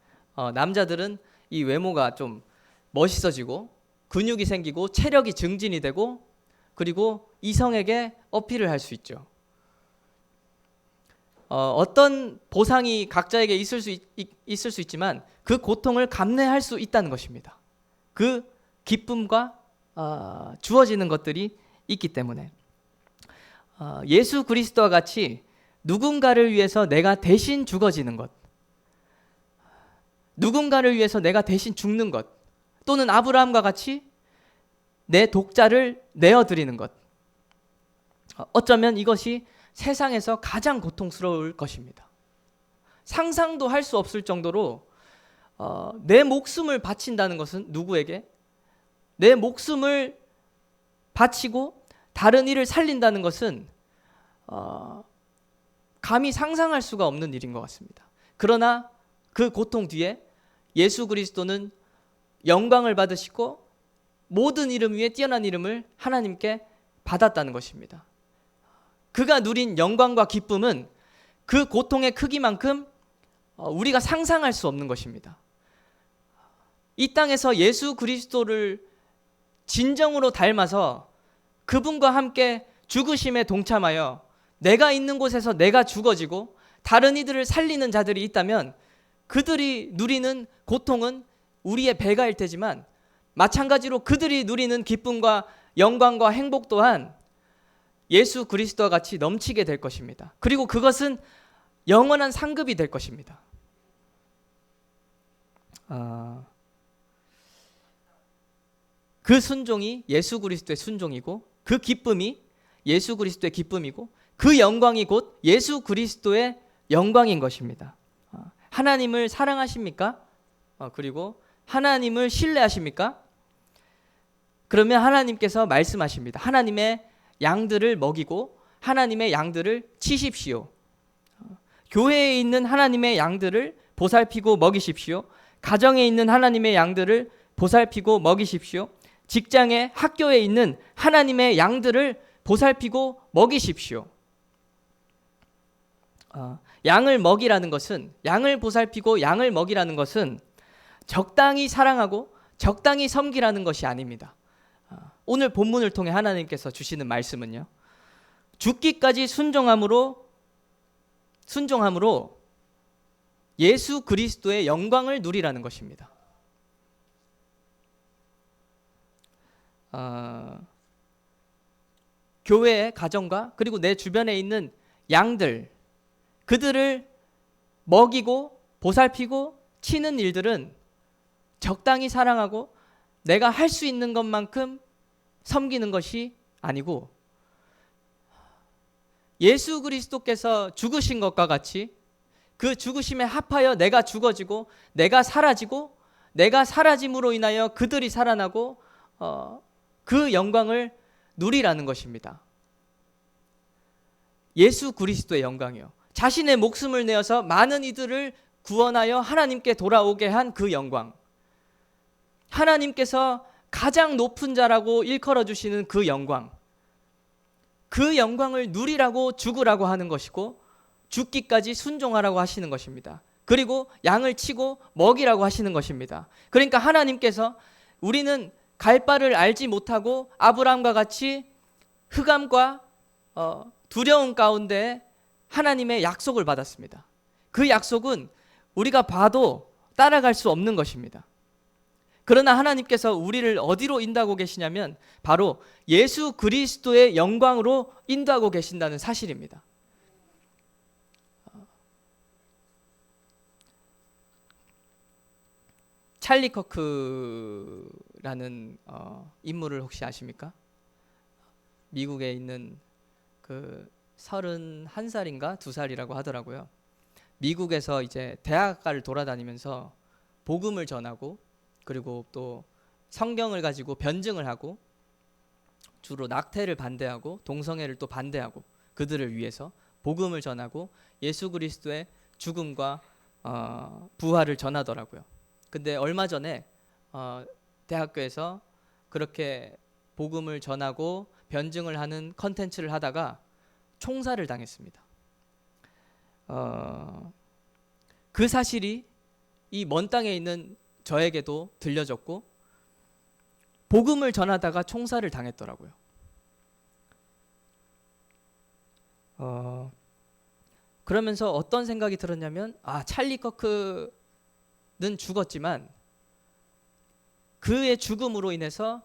남자들은 이 외모가 좀 멋있어지고 근육이 생기고 체력이 증진이 되고 그리고 이성에게 어필을 할 수 있죠. 어떤 보상이 각자에게 있을 수 있지만 그 고통을 감내할 수 있다는 것입니다. 그 기쁨과 주어지는 것들이 있기 때문에 예수 그리스도와 같이 누군가를 위해서 내가 대신 죽어지는 것, 누군가를 위해서 내가 대신 죽는 것, 또는 아브라함과 같이 내 독자를 내어드리는 것, 어쩌면 이것이 세상에서 가장 고통스러울 것입니다. 상상도 할 수 없을 정도로 내 목숨을 바친다는 것은 누구에게? 내 목숨을 바치고 다른 이를 살린다는 것은 감히 상상할 수가 없는 일인 것 같습니다. 그러나 그 고통 뒤에 예수 그리스도는 영광을 받으시고 모든 이름 위에 뛰어난 이름을 하나님께 받았다는 것입니다. 그가 누린 영광과 기쁨은 그 고통의 크기만큼 우리가 상상할 수 없는 것입니다. 이 땅에서 예수 그리스도를 진정으로 닮아서 그분과 함께 죽으심에 동참하여 내가 있는 곳에서 내가 죽어지고 다른 이들을 살리는 자들이 있다면 그들이 누리는 고통은 우리의 배가일 테지만 마찬가지로 그들이 누리는 기쁨과 영광과 행복 또한 예수 그리스도와 같이 넘치게 될 것입니다. 그리고 그것은 영원한 상급이 될 것입니다. 그 순종이 예수 그리스도의 순종이고 그 기쁨이 예수 그리스도의 기쁨이고 그 영광이 곧 예수 그리스도의 영광인 것입니다. 하나님을 사랑하십니까? 그리고 하나님을 신뢰하십니까? 그러면 하나님께서 말씀하십니다. 하나님의 양들을 먹이고 하나님의 양들을 치십시오. 교회에 있는 하나님의 양들을 보살피고 먹이십시오. 가정에 있는 하나님의 양들을 보살피고 먹이십시오. 직장에, 학교에 있는 하나님의 양들을 보살피고 먹이십시오. 양을 먹이라는 것은, 양을 보살피고 양을 먹이라는 것은 적당히 사랑하고 적당히 섬기라는 것이 아닙니다. 오늘 본문을 통해 하나님께서 주시는 말씀은요, 죽기까지 순종함으로 예수 그리스도의 영광을 누리라는 것입니다. 교회의 가정과 그리고 내 주변에 있는 양들, 그들을 먹이고 보살피고 치는 일들은 적당히 사랑하고 내가 할 수 있는 것만큼 섬기는 것이 아니고, 예수 그리스도께서 죽으신 것과 같이 그 죽으심에 합하여 내가 죽어지고 내가 사라지고 내가 사라짐으로 인하여 그들이 살아나고 그 영광을 누리라는 것입니다. 예수 그리스도의 영광이요. 자신의 목숨을 내어서 많은 이들을 구원하여 하나님께 돌아오게 한 그 영광. 하나님께서 가장 높은 자라고 일컬어 주시는 그 영광. 그 영광을 누리라고 죽으라고 하는 것이고 죽기까지 순종하라고 하시는 것입니다. 그리고 양을 치고 먹이라고 하시는 것입니다. 그러니까 하나님께서 우리는 갈 바를 알지 못하고 아브라함과 같이 흑암과 두려움 가운데 하나님의 약속을 받았습니다. 그 약속은 우리가 봐도 따라갈 수 없는 것입니다. 그러나 하나님께서 우리를 어디로 인도하고 계시냐면 바로 예수 그리스도의 영광으로 인도하고 계신다는 사실입니다. 찰리 커크라는 인물을 혹시 아십니까? 미국에 있는 그 31살인가 2살이라고 하더라고요. 미국에서 이제 대학가를 돌아다니면서 복음을 전하고 그리고 또 성경을 가지고 변증을 하고 주로 낙태를 반대하고 동성애를 또 반대하고 그들을 위해서 복음을 전하고 예수 그리스도의 죽음과 부활을 전하더라고요. 근데 얼마 전에 대학교에서 그렇게 복음을 전하고 변증을 하는 컨텐츠를 하다가 총살을 당했습니다. 그 사실이 이 먼 땅에 있는 저에게도 들려졌고 복음을 전하다가 총살을 당했더라고요. 그러면서 어떤 생각이 들었냐면 찰리 커크는 죽었지만 그의 죽음으로 인해서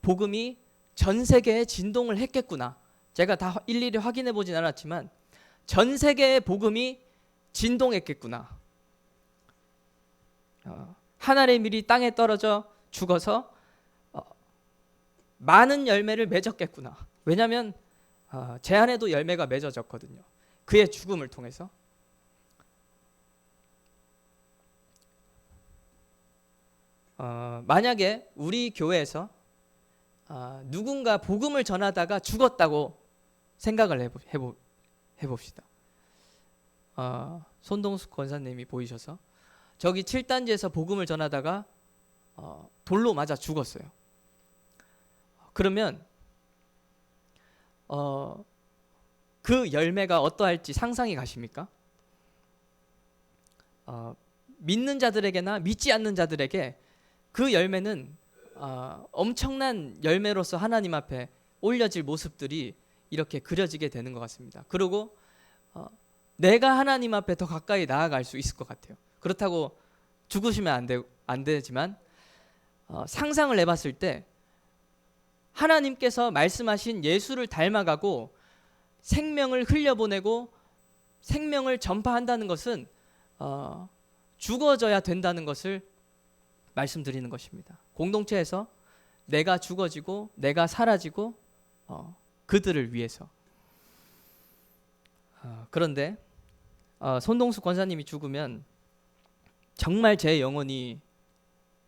복음이 전 세계에 진동을 했겠구나. 제가 다 일일이 확인해 보진 않았지만 전 세계의 복음이 진동했겠구나. 하늘의 밀이 땅에 떨어져 죽어서 많은 열매를 맺었겠구나. 왜냐하면 제 안에도 열매가 맺어졌거든요. 그의 죽음을 통해서. 만약에 우리 교회에서 누군가 복음을 전하다가 죽었다고 생각을 해봅시다. 손동숙 권사님이 보이셔서 저기 7단지에서 복음을 전하다가 돌로 맞아 죽었어요. 그러면 그 열매가 어떠할지 상상이 가십니까? 믿는 자들에게나 믿지 않는 자들에게 그 열매는 엄청난 열매로서 하나님 앞에 올려질 모습들이 이렇게 그려지게 되는 것 같습니다. 그리고 내가 하나님 앞에 더 가까이 나아갈 수 있을 것 같아요. 그렇다고 죽으시면 안 되지만 상상을 해봤을 때 하나님께서 말씀하신 예수를 닮아가고 생명을 흘려보내고 생명을 전파한다는 것은 죽어져야 된다는 것을 말씀드리는 것입니다. 공동체에서 내가 죽어지고 내가 사라지고 그들을 위해서. 그런데 손동숙 권사님이 죽으면 정말 제 영혼이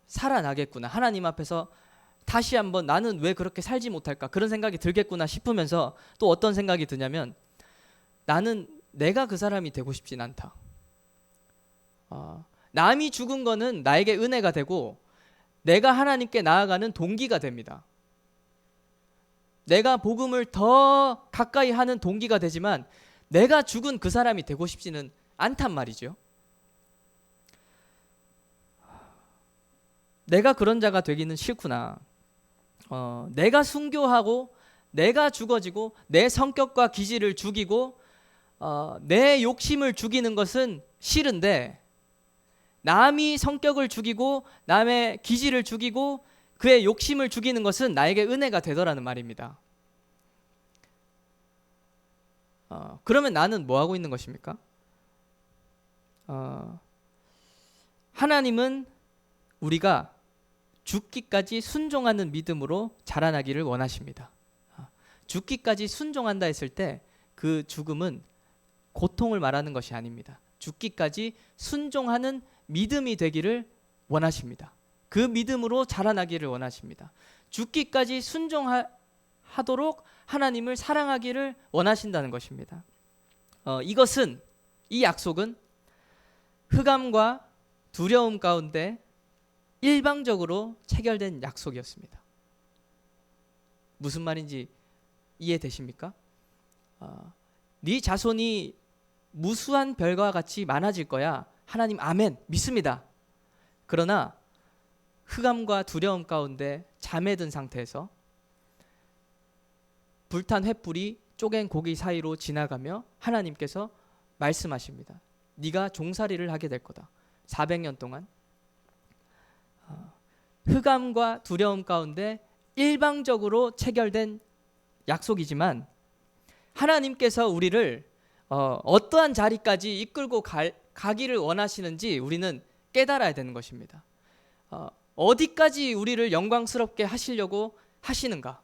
살아나겠구나. 하나님 앞에서 다시 한번 나는 왜 그렇게 살지 못할까? 그런 생각이 들겠구나 싶으면서 또 어떤 생각이 드냐면 나는 내가 그 사람이 되고 싶진 않다. 남이 죽은 거는 나에게 은혜가 되고 내가 하나님께 나아가는 동기가 됩니다. 내가 복음을 더 가까이 하는 동기가 되지만 내가 죽은 그 사람이 되고 싶지는 않단 말이죠. 내가 그런 자가 되기는 싫구나. 내가 순교하고 내가 죽어지고 내 성격과 기질을 죽이고 내 욕심을 죽이는 것은 싫은데, 남이 성격을 죽이고 남의 기질을 죽이고 그의 욕심을 죽이는 것은 나에게 은혜가 되더라는 말입니다. 그러면 나는 뭐 하고 있는 것입니까? 하나님은 우리가 죽기까지 순종하는 믿음으로 자라나기를 원하십니다. 죽기까지 순종한다 했을 때 그 죽음은 고통을 말하는 것이 아닙니다. 죽기까지 순종하는 믿음이 되기를 원하십니다. 그 믿음으로 자라나기를 원하십니다. 죽기까지 순종하도록 하나님을 사랑하기를 원하신다는 것입니다. 이 약속은 흑암과 두려움 가운데 일방적으로 체결된 약속이었습니다. 무슨 말인지 이해되십니까? 네 자손이 무수한 별과 같이 많아질 거야. 하나님 아멘 믿습니다. 그러나 흑암과 두려움 가운데 잠에 든 상태에서 불탄 횃불이 쪼갠 고기 사이로 지나가며 하나님께서 말씀하십니다. 네가 종살이를 하게 될 거다. 400년 동안 흑암과 두려움 가운데 일방적으로 체결된 약속이지만 하나님께서 우리를 어떠한 자리까지 이끌고 가기를 원하시는지 우리는 깨달아야 되는 것입니다. 어디까지 우리를 영광스럽게 하시려고 하시는가?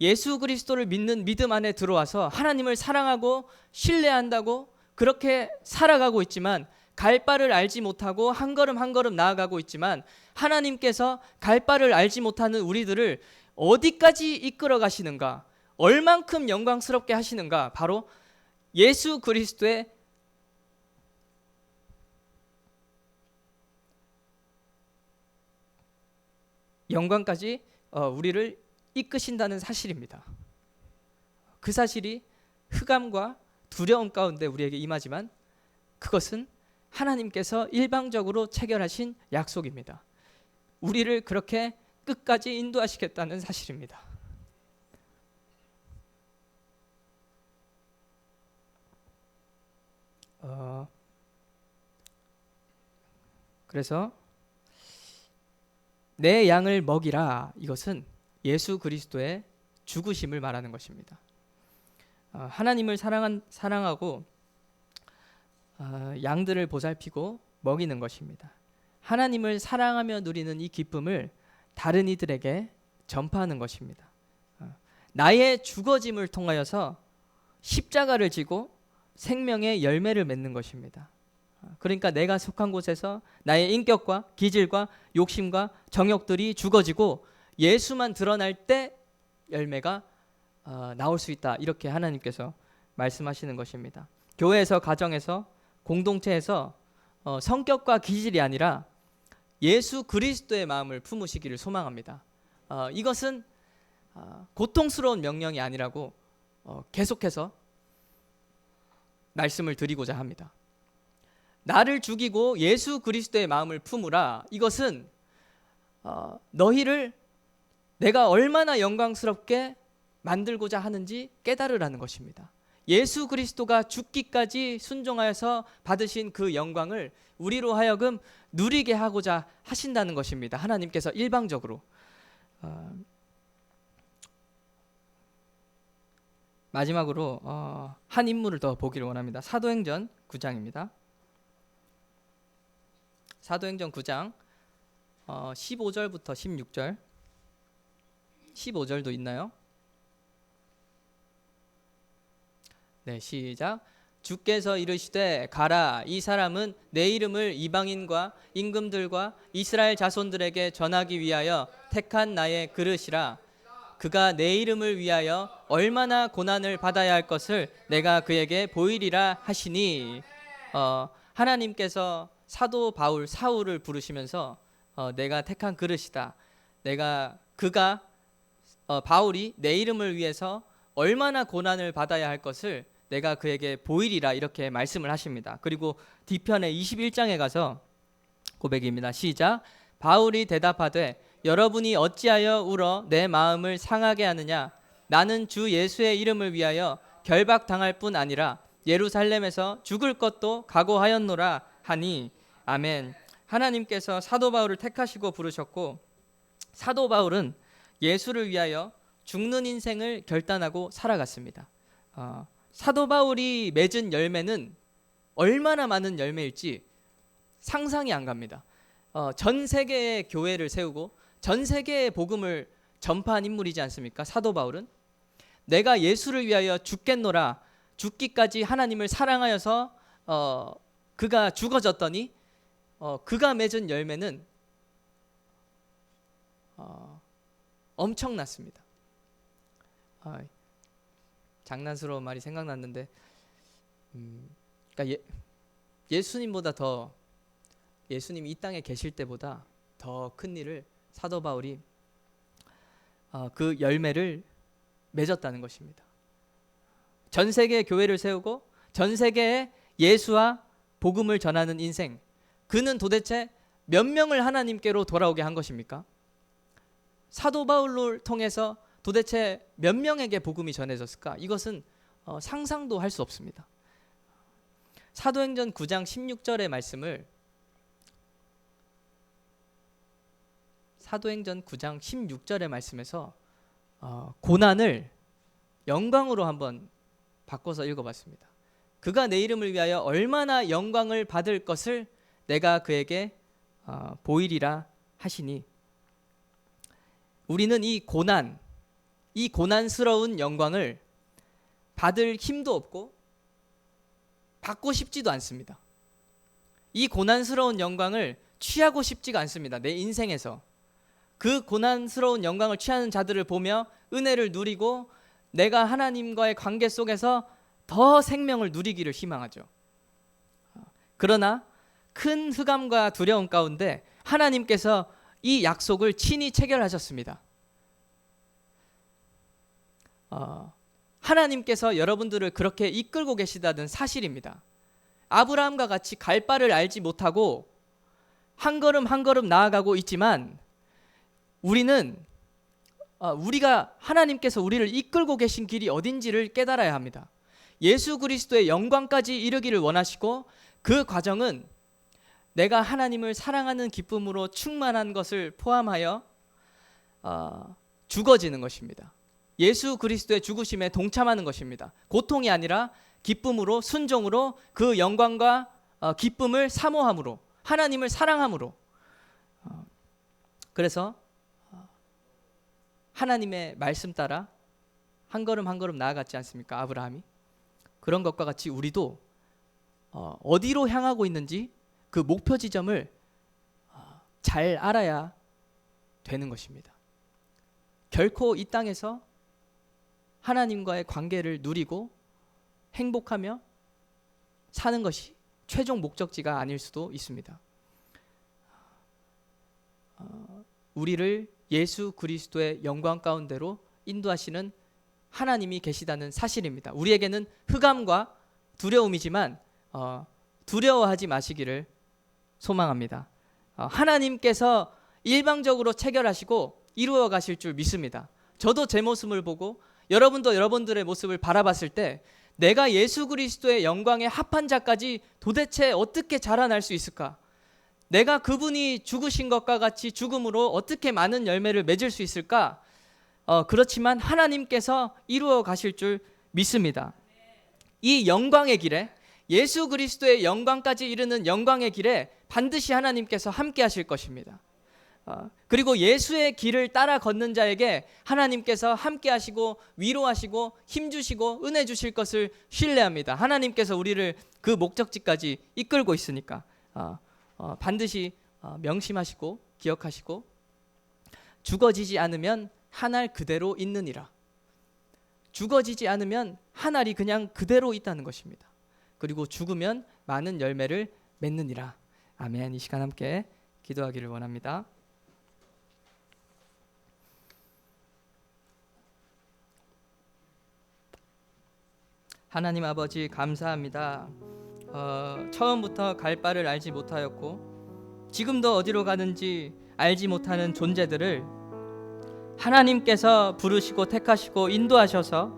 예수 그리스도를 믿는 믿음 안에 들어와서 하나님을 사랑하고 신뢰한다고 그렇게 살아가고 있지만, 갈 바를 알지 못하고 한 걸음 한 걸음 나아가고 있지만, 하나님께서 갈 바를 알지 못하는 우리들을 어디까지 이끌어 가시는가, 얼만큼 영광스럽게 하시는가, 바로 예수 그리스도의 영광까지 우리를 이끄신다는 사실입니다. 그 사실이 흑암과 두려움 가운데 우리에게 임하지만 그것은 하나님께서 일방적으로 체결하신 약속입니다. 우리를 그렇게 끝까지 인도하시겠다는 사실입니다. 그래서 내 양을 먹이라, 이것은 예수 그리스도의 죽으심을 말하는 것입니다. 하나님을 사랑하고 양들을 보살피고 먹이는 것입니다. 하나님을 사랑하며 누리는 이 기쁨을 다른 이들에게 전파하는 것입니다. 나의 죽어짐을 통하여서 십자가를 지고 생명의 열매를 맺는 것입니다. 그러니까 내가 속한 곳에서 나의 인격과 기질과 욕심과 정욕들이 죽어지고 예수만 드러날 때 열매가 나올 수 있다, 이렇게 하나님께서 말씀하시는 것입니다. 교회에서, 가정에서, 공동체에서 성격과 기질이 아니라 예수 그리스도의 마음을 품으시기를 소망합니다. 이것은 고통스러운 명령이 아니라고 계속해서 말씀을 드리고자 합니다. 나를 죽이고 예수 그리스도의 마음을 품으라, 이것은 너희를 내가 얼마나 영광스럽게 만들고자 하는지 깨달으라는 것입니다. 예수 그리스도가 죽기까지 순종하여서 받으신 그 영광을 우리로 하여금 누리게 하고자 하신다는 것입니다. 하나님께서 일방적으로. 마지막으로 한 인물을 더 보기를 원합니다. 사도행전 9장입니다. 사도행전 9장 15절부터 16절. 15절도 있나요? 네, 시작. 주께서 이르시되 가라, 이 사람은 내 이름을 이방인과 임금들과 이스라엘 자손들에게 전하기 위하여 택한 나의 그릇이라. 그가 내 이름을 위하여 얼마나 고난을 받아야 할 것을 내가 그에게 보이리라 하시니, 하나님께서 사도 바울 사울을 부르시면서 내가 택한 그릇이다, 바울이 내 이름을 위해서 얼마나 고난을 받아야 할 것을 내가 그에게 보이리라, 이렇게 말씀을 하십니다. 그리고 뒤편에 21장에 가서 고백입니다. 시작. 바울이 대답하되 여러분이 어찌하여 울어 내 마음을 상하게 하느냐? 나는 주 예수의 이름을 위하여 결박당할 뿐 아니라 예루살렘에서 죽을 것도 각오하였노라 하니. 아멘. 하나님께서 사도 바울을 택하시고 부르셨고, 사도 바울은 예수를 위하여 죽는 인생을 결단하고 살아갔습니다. 사도 바울이 맺은 열매는 얼마나 많은 열매일지 상상이 안 갑니다. 전 세계의 교회를 세우고 전 세계의 복음을 전파한 인물이지 않습니까? 사도 바울은 내가 예수를 위하여 죽겠노라, 죽기까지 하나님을 사랑하여서 그가 죽어졌더니 그가 맺은 열매는 엄청났습니다. 장난스러운 말이 생각났는데, 그러니까 예수님보다 더, 예수님이 이 땅에 계실 때보다 더 큰 일을 사도 바울이 그 열매를 맺었다는 것입니다. 전 세계의 교회를 세우고 전 세계에 예수와 복음을 전하는 인생, 그는 도대체 몇 명을 하나님께로 돌아오게 한 것입니까? 사도 바울을 통해서 도대체 몇 명에게 복음이 전해졌을까? 이것은 상상도 할 수 없습니다. 사도행전 9장 16절의 말씀을, 사도행전 9장 16절의 말씀에서 고난을 영광으로 한번 바꿔서 읽어봤습니다. 그가 내 이름을 위하여 얼마나 영광을 받을 것을 내가 그에게 보이리라 하시니. 우리는 이 고난스러운 영광을 받을 힘도 없고 받고 싶지도 않습니다. 이 고난스러운 영광을 취하고 싶지가 않습니다. 내 인생에서 그 고난스러운 영광을 취하는 자들을 보며 은혜를 누리고 내가 하나님과의 관계 속에서 더 생명을 누리기를 희망하죠. 그러나 큰 흑암과 두려움 가운데 하나님께서 이 약속을 친히 체결하셨습니다. 하나님께서 여러분들을 그렇게 이끌고 계시다는 사실입니다. 아브라함과 같이 갈 바를 알지 못하고 한 걸음 한 걸음 나아가고 있지만, 우리가 하나님께서 우리를 이끌고 계신 길이 어딘지를 깨달아야 합니다. 예수 그리스도의 영광까지 이르기를 원하시고, 그 과정은 내가 하나님을 사랑하는 기쁨으로 충만한 것을 포함하여 죽어지는 것입니다. 예수 그리스도의 죽으심에 동참하는 것입니다. 고통이 아니라 기쁨으로, 순종으로, 그 영광과 기쁨을 사모함으로, 하나님을 사랑함으로. 그래서 하나님의 말씀 따라 한 걸음 한 걸음 나아갔지 않습니까? 아브라함이. 그런 것과 같이 우리도 어디로 향하고 있는지 그 목표 지점을 잘 알아야 되는 것입니다. 결코 이 땅에서 하나님과의 관계를 누리고 행복하며 사는 것이 최종 목적지가 아닐 수도 있습니다. 우리를 예수 그리스도의 영광 가운데로 인도하시는 하나님이 계시다는 사실입니다. 우리에게는 흑암과 두려움이지만 두려워하지 마시기를 소망합니다. 하나님께서 일방적으로 체결하시고 이루어 가실 줄 믿습니다. 저도 제 모습을 보고 여러분도 여러분들의 모습을 바라봤을 때 내가 예수 그리스도의 영광에 합한 자까지 도대체 어떻게 자라날 수 있을까? 내가 그분이 죽으신 것과 같이 죽음으로 어떻게 많은 열매를 맺을 수 있을까? 그렇지만 하나님께서 이루어 가실 줄 믿습니다. 이 영광의 길에, 예수 그리스도의 영광까지 이르는 영광의 길에 반드시 하나님께서 함께 하실 것입니다. 그리고 예수의 길을 따라 걷는 자에게 하나님께서 함께 하시고 위로하시고 힘주시고 은혜 주실 것을 신뢰합니다. 하나님께서 우리를 그 목적지까지 이끌고 있으니까 반드시 명심하시고 기억하시고, 죽어지지 않으면 한 알 그대로 있느니라. 죽어지지 않으면 한 알이 그냥 그대로 있다는 것입니다. 그리고 죽으면 많은 열매를 맺느니라. 아멘. 이 시간 함께 기도하기를 원합니다. 하나님 아버지, 감사합니다. 처음부터 갈 바를 알지 못하였고 지금도 어디로 가는지 알지 못하는 존재들을 하나님께서 부르시고 택하시고 인도하셔서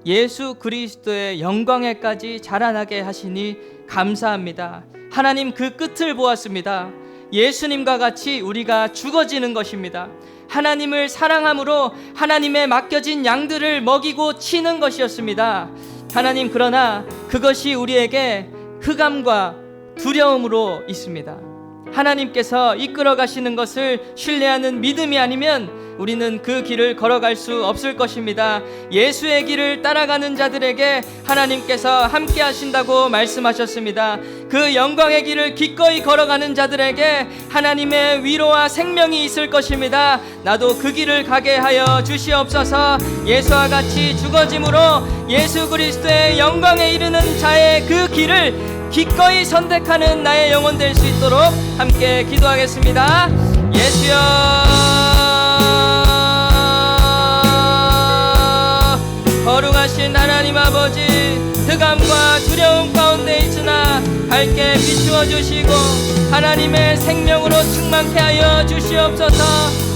예수 그리스도의 영광에까지 자라나게 하시니 감사합니다. 하나님 그 끝을 보았습니다. 예수님과 같이 우리가 죽어지는 것입니다. 하나님을 사랑함으로 하나님의 맡겨진 양들을 먹이고 치는 것이었습니다. 하나님, 그러나 그것이 우리에게 흑암과 두려움으로 있습니다. 하나님께서 이끌어 가시는 것을 신뢰하는 믿음이 아니면 우리는 그 길을 걸어갈 수 없을 것입니다. 예수의 길을 따라가는 자들에게 하나님께서 함께 하신다고 말씀하셨습니다. 그 영광의 길을 기꺼이 걸어가는 자들에게 하나님의 위로와 생명이 있을 것입니다. 나도 그 길을 가게 하여 주시옵소서. 예수와 같이 죽어짐으로 예수 그리스도의 영광에 이르는 자의 그 길을 기꺼이 선택하는 나의 영혼 될 수 있도록 함께 기도하겠습니다. 예수여, 거룩하신 하나님 아버지, 흑암과 두려움 가운데 있으나 밝게 비추어 주시고 하나님의 생명으로 충만케 하여 주시옵소서.